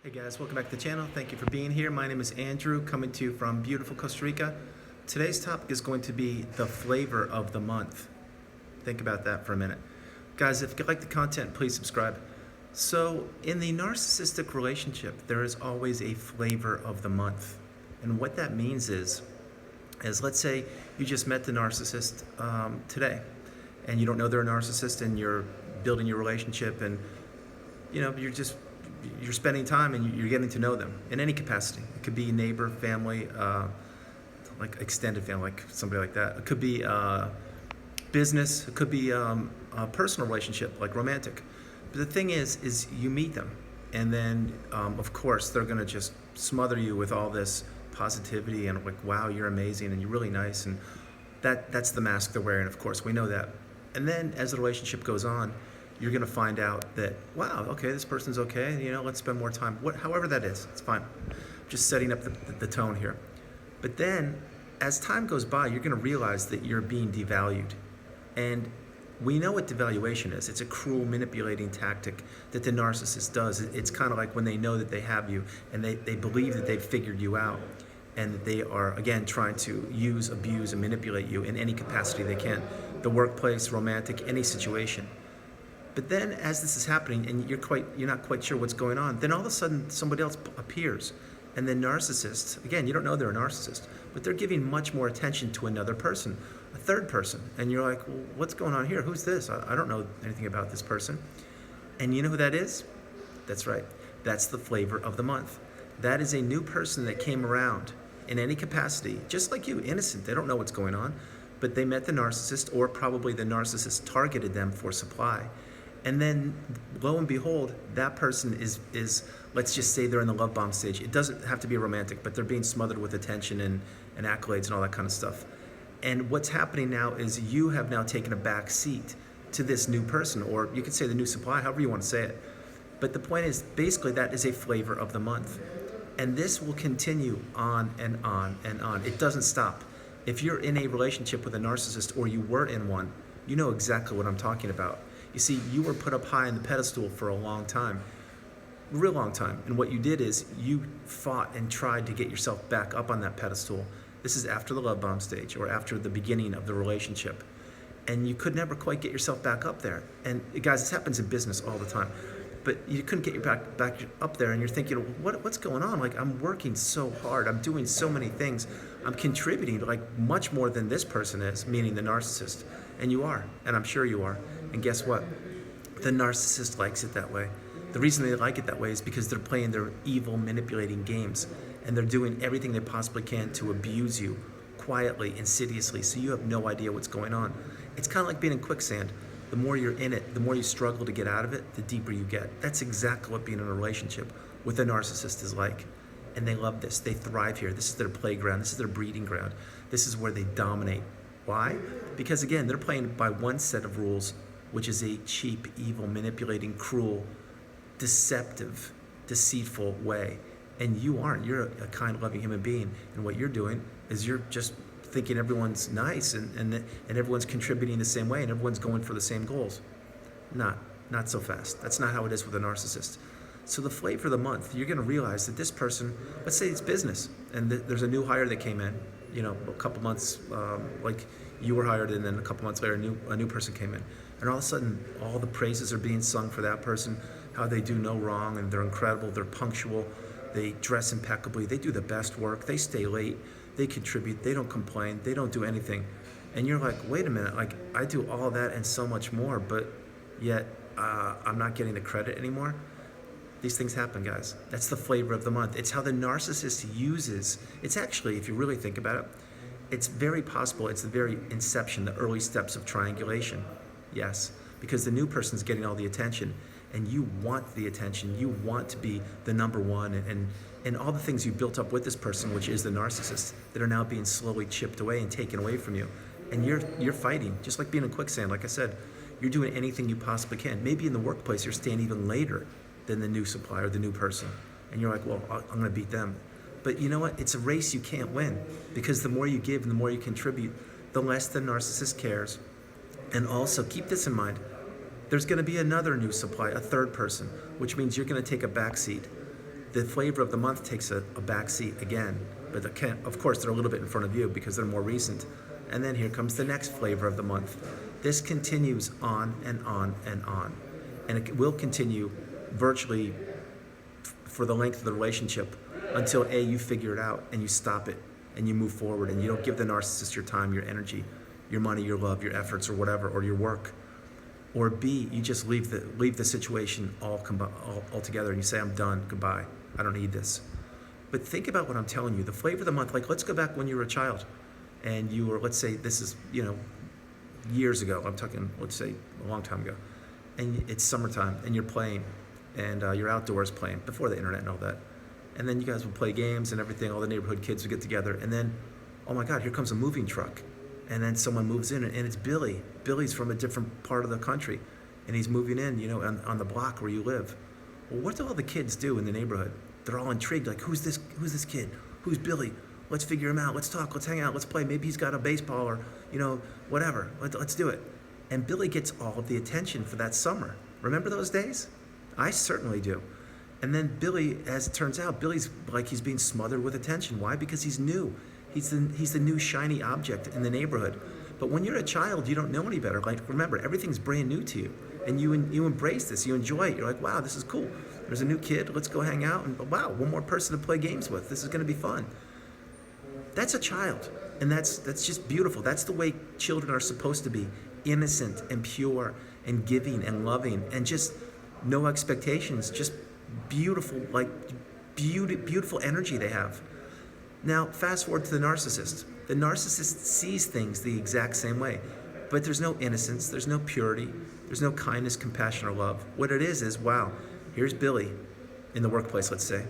Hey guys, welcome back to the channel. Thank you for being here. My name is Andrew, coming to you from beautiful Costa Rica. Today's topic is going to be the flavor of the month. Think about that for a minute. Guys, if you like the content, please subscribe. So, in the narcissistic relationship, there is always a flavor of the month. And what that means is let's say you just met the narcissist today, and you don't know they're a narcissist, and you're building your relationship, and you're spending time and you're getting to know them in any capacity. It could be neighbor, family, like extended family, like somebody like that. It could be business. It could be a personal relationship, like romantic. But the thing is you meet them, and then of course they're gonna just smother you with all this positivity and like, wow, you're amazing and you're really nice, and that's the mask they're wearing. Of course, we know that. And then as the relationship goes on, you're going to find out that, wow, okay, this person's okay, let's spend more time. However that is, it's fine. Just setting up the tone here. But then, as time goes by, you're going to realize that you're being devalued. And we know what devaluation is. It's a cruel, manipulating tactic that the narcissist does. It's kind of like when they know that they have you, and they believe that they've figured you out, and that they are, again, trying to use, abuse, and manipulate you in any capacity they can. The workplace, romantic, any situation. But then, as this is happening, and you're not quite sure what's going on, then all of a sudden somebody else appears, and the narcissist, again, you don't know they're a narcissist, but they're giving much more attention to another person, a third person, and you're like, well, what's going on here? Who's this? I don't know anything about this person. And you know who that is? That's right. That's the flavor of the month. That is a new person that came around in any capacity, just like you, innocent. They don't know what's going on, but they met the narcissist, or probably the narcissist targeted them for supply. And then, lo and behold, that person is let's just say they're in the love bomb stage. It doesn't have to be romantic, but they're being smothered with attention and accolades and all that kind of stuff. And what's happening now is you have now taken a back seat to this new person, or you could say the new supply, however you want to say it. But the point is, basically, that is a flavor of the month. And this will continue on and on and on. It doesn't stop. If you're in a relationship with a narcissist, or you were in one, you know exactly what I'm talking about. You see, you were put up high on the pedestal for a long time, a real long time. And what you did is you fought and tried to get yourself back up on that pedestal. This is after the love bomb stage, or after the beginning of the relationship. And you could never quite get yourself back up there. And guys, this happens in business all the time. But you couldn't get your back up there, and you're thinking, what's going on? Like, I'm working so hard. I'm doing so many things. I'm contributing like much more than this person is, meaning the narcissist. And you are, and I'm sure you are. And guess what? The narcissist likes it that way. The reason they like it that way is because they're playing their evil, manipulating games, and they're doing everything they possibly can to abuse you quietly, insidiously, so you have no idea what's going on. It's kind of like being in quicksand. The more you're in it, the more you struggle to get out of it, the deeper you get. That's exactly what being in a relationship with a narcissist is like. And they love this. They thrive here. This is their playground. This is their breeding ground. This is where they dominate. Why? Because, again, they're playing by one set of rules, which is a cheap, evil, manipulating, cruel, deceptive, deceitful way. And you aren't. You're a kind, loving human being. And what you're doing is you're just thinking everyone's nice and everyone's contributing the same way and everyone's going for the same goals. Not so fast. That's not how it is with a narcissist. So the flavor of the month, you're going to realize that this person, let's say it's business, and there's a new hire that came in, a couple months, like you were hired, and then a couple months later a new person came in. And all of a sudden, all the praises are being sung for that person, how they do no wrong, and they're incredible, they're punctual, they dress impeccably, they do the best work, they stay late, they contribute, they don't complain, they don't do anything. And you're like, wait a minute, like, I do all that and so much more, but yet I'm not getting the credit anymore. These things happen, guys. That's the flavor of the month. It's how the narcissist uses. It's actually, if you really think about it, it's very possible. It's the very inception, the early steps of triangulation. Yes, because the new person's getting all the attention, and you want the attention. You want to be the number one, and all the things you built up with this person, which is the narcissist, that are now being slowly chipped away and taken away from you. And you're fighting, just like being in quicksand. Like I said, you're doing anything you possibly can. Maybe in the workplace, you're staying even later than the new supplier, the new person. And you're like, well, I'm going to beat them. But you know what? It's a race you can't win, because the more you give and the more you contribute, the less the narcissist cares. And also, keep this in mind, there's going to be another new supply, a third person, which means you're going to take a back seat. the flavor of the month takes a back seat again. But of course, they're a little bit in front of you because they're more recent. And then here comes the next flavor of the month. This continues on and on and on. And it will continue virtually for the length of the relationship until A, you figure it out and you stop it and you move forward and you don't give the narcissist your time, your energy, your money, your love, your efforts, or whatever, or your work. Or B, you just leave the situation all together and you say, I'm done, goodbye, I don't need this. But think about what I'm telling you. The flavor of the month, like let's go back when you were a child and you were, let's say this is, years ago, I'm talking, let's say a long time ago, and it's summertime and you're playing and you're outdoors playing before the internet and all that. And then you guys would play games and everything, all the neighborhood kids would get together and then, oh my God, here comes a moving truck. And then someone moves in and it's Billy. Billy's from a different part of the country and he's moving in, on the block where you live. Well, what do all the kids do in the neighborhood? They're all intrigued, like, who's this kid? Who's Billy? Let's figure him out. Let's talk. Let's hang out. Let's play. Maybe he's got a baseball or, whatever. Let's do it. And Billy gets all of the attention for that summer. Remember those days? I certainly do. And then Billy, as it turns out, Billy's like he's being smothered with attention. Why? Because he's new. He's the new shiny object in the neighborhood. But when you're a child, you don't know any better. Like, remember, everything's brand new to you. And you embrace this. You enjoy it. You're like, wow, this is cool. There's a new kid. Let's go hang out. And wow, one more person to play games with. This is going to be fun. That's a child. And that's just beautiful. That's the way children are supposed to be. Innocent and pure and giving and loving and just no expectations. Just beautiful, like beautiful energy they have. Now, fast forward to the narcissist. The narcissist sees things the exact same way, but there's no innocence, there's no purity, there's no kindness, compassion, or love. What it is, wow, here's Billy in the workplace, let's say.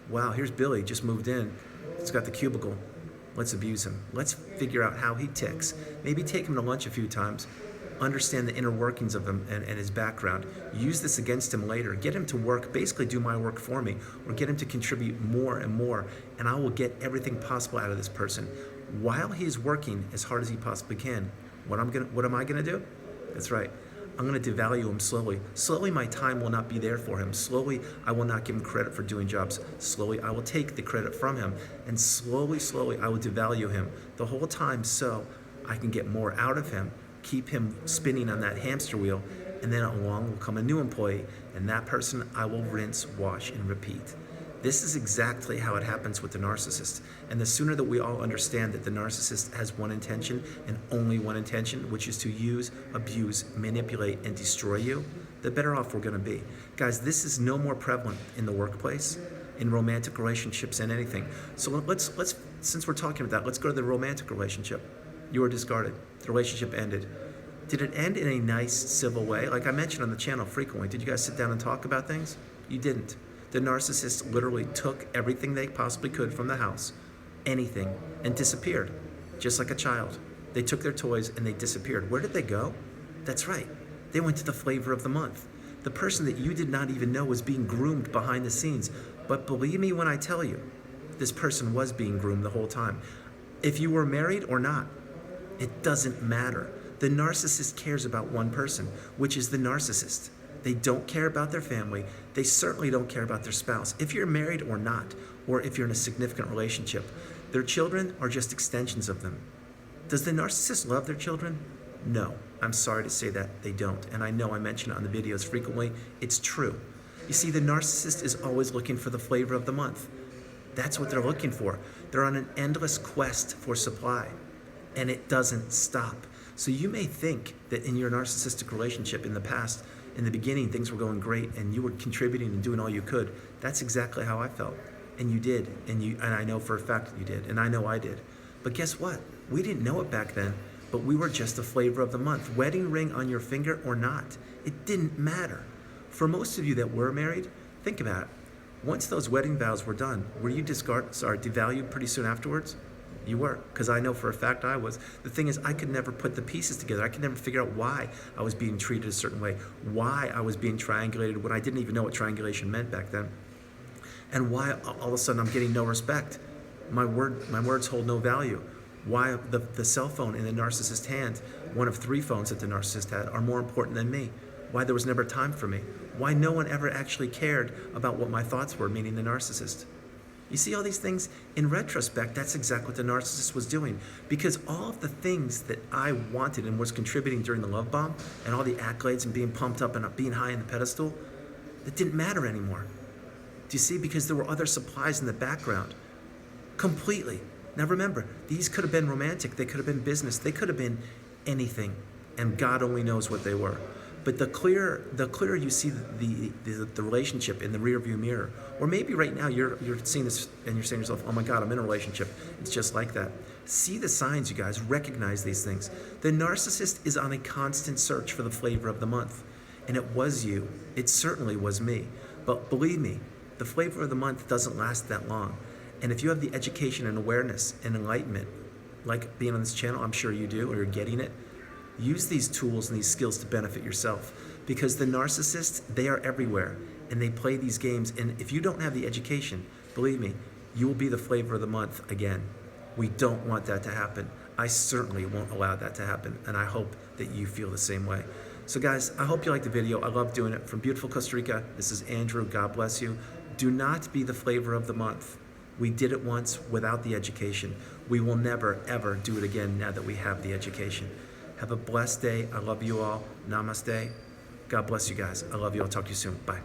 Wow, here's Billy, just moved in. He's got the cubicle. Let's abuse him. Let's figure out how he ticks. Maybe take him to lunch a few times. Understand the inner workings of him and his background. Use this against him later. Get him to work, basically do my work for me, or get him to contribute more and more, and I will get everything possible out of this person. While he is working as hard as he possibly can, what am I gonna do? That's right. I'm gonna devalue him slowly. Slowly my time will not be there for him. Slowly I will not give him credit for doing jobs. Slowly I will take the credit from him, and slowly I will devalue him the whole time so I can get more out of him. Keep him spinning on that hamster wheel, and then along will come a new employee, and that person I will rinse, wash, and repeat. This is exactly how it happens with the narcissist. And the sooner that we all understand that the narcissist has one intention and only one intention, which is to use, abuse, manipulate, and destroy you, the better off we're gonna be. Guys, this is no more prevalent in the workplace, in romantic relationships, and anything. So let's since we're talking about that, let's go to the romantic relationship. You were discarded. The relationship ended. Did it end in a nice, civil way? Like I mentioned on the channel frequently, did you guys sit down and talk about things? You didn't. The narcissist literally took everything they possibly could from the house, anything, and disappeared, just like a child. They took their toys and they disappeared. Where did they go? That's right. They went to the flavor of the month. The person that you did not even know was being groomed behind the scenes. But believe me when I tell you, this person was being groomed the whole time. If you were married or not, it doesn't matter. The narcissist cares about one person, which is the narcissist. They don't care about their family. They certainly don't care about their spouse. If you're married or not, or if you're in a significant relationship, their children are just extensions of them. Does the narcissist love their children? No. I'm sorry to say that they don't. And I know I mention it on the videos frequently. It's true. You see, the narcissist is always looking for the flavor of the month. That's what they're looking for. They're on an endless quest for supply. And it doesn't stop. So you may think that in your narcissistic relationship in the past, in the beginning, things were going great and you were contributing and doing all you could. That's exactly how I felt. And you did. And I know for a fact that you did. And I know I did. But guess what? We didn't know it back then, but we were just the flavor of the month. Wedding ring on your finger or not, it didn't matter. For most of you that were married, think about it. Once those wedding vows were done, were you devalued pretty soon afterwards? You were, because I know for a fact I was. The thing is, I could never put the pieces together. I could never figure out why I was being treated a certain way, why I was being triangulated when I didn't even know what triangulation meant back then, and why all of a sudden I'm getting no respect. My words hold no value. Why the cell phone in the narcissist's hand, one of 3 phones that the narcissist had, are more important than me. Why there was never time for me. Why no one ever actually cared about what my thoughts were, meaning the narcissist. You see all these things? In retrospect, that's exactly what the narcissist was doing. Because all of the things that I wanted and was contributing during the love bomb, and all the accolades and being pumped up and being high in the pedestal, that didn't matter anymore. Do you see? Because there were other supplies in the background. Completely. Now remember, these could have been romantic, they could have been business, they could have been anything. And God only knows what they were. But the clearer you see the relationship in the rearview mirror, or maybe right now you're seeing this and you're saying to yourself, oh my God, I'm in a relationship. It's just like that. See the signs, you guys. Recognize these things. The narcissist is on a constant search for the flavor of the month. And it was you. It certainly was me. But believe me, the flavor of the month doesn't last that long. And if you have the education and awareness and enlightenment, like being on this channel, I'm sure you do, or you're getting it, use these tools and these skills to benefit yourself, because the narcissists, they are everywhere and they play these games. And if you don't have the education, believe me, you will be the flavor of the month again. We don't want that to happen. I certainly won't allow that to happen. And I hope that you feel the same way. So guys, I hope you liked the video. I love doing it. From beautiful Costa Rica, this is Andrew. God bless you. Do not be the flavor of the month. We did it once without the education. We will never, ever do it again now that we have the education. Have a blessed day. I love you all. Namaste. God bless you guys. I love you. I'll talk to you soon. Bye.